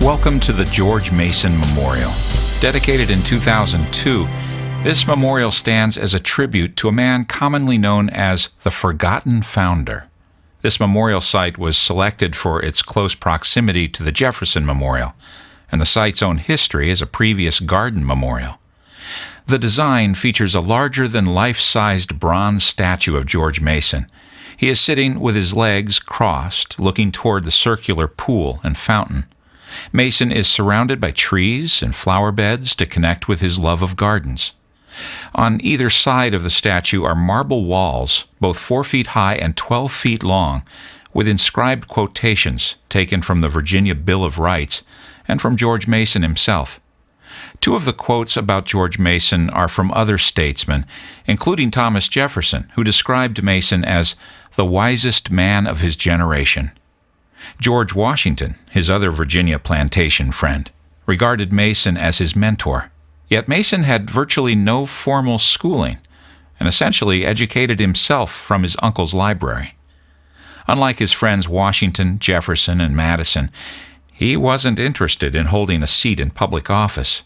Welcome to the George Mason Memorial. Dedicated in 2002, this memorial stands as a tribute to a man commonly known as the Forgotten Founder. This memorial site was selected for its close proximity to the Jefferson Memorial, and the site's own history as a previous garden memorial. The design features a larger-than-life-sized bronze statue of George Mason. He is sitting with his legs crossed, looking toward the circular pool and fountain. Mason is surrounded by trees and flower beds to connect with his love of gardens. On either side of the statue are marble walls, both 4 feet high and 12 feet long, with inscribed quotations taken from the Virginia Bill of Rights and from George Mason himself. 2 of the quotes about George Mason are from other statesmen, including Thomas Jefferson, who described Mason as the wisest man of his generation. George Washington, his other Virginia plantation friend, regarded Mason as his mentor. Yet Mason had virtually no formal schooling and essentially educated himself from his uncle's library. Unlike his friends Washington, Jefferson, and Madison, he wasn't interested in holding a seat in public office.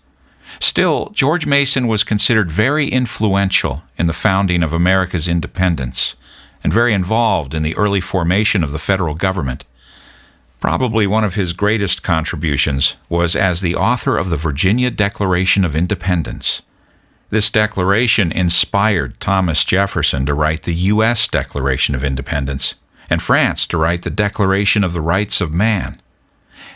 Still, George Mason was considered very influential in the founding of America's independence and very involved in the early formation of the federal government. Probably one of his greatest contributions was as the author of the Virginia Declaration of Independence. This declaration inspired Thomas Jefferson to write the U.S. Declaration of Independence, and France to write the Declaration of the Rights of Man.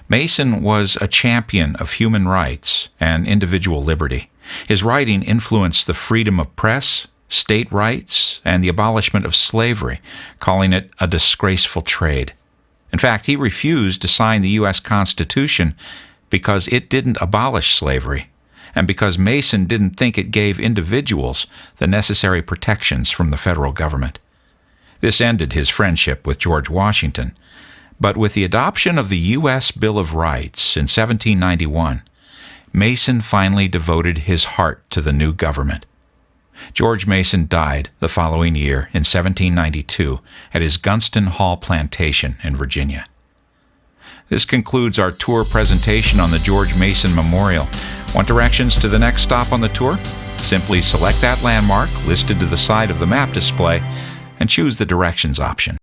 Mason was a champion of human rights and individual liberty. His writing influenced the freedom of press, state rights, and the abolishment of slavery, calling it a disgraceful trade. In fact, he refused to sign the U.S. Constitution because it didn't abolish slavery, and because Mason didn't think it gave individuals the necessary protections from the federal government. This ended his friendship with George Washington. But with the adoption of the U.S. Bill of Rights in 1791, Mason finally devoted his heart to the new government. George Mason died the following year in 1792 at his Gunston Hall plantation in Virginia. This concludes our tour presentation on the George Mason Memorial. Want directions to the next stop on the tour? Simply select that landmark listed to the side of the map display and choose the directions option.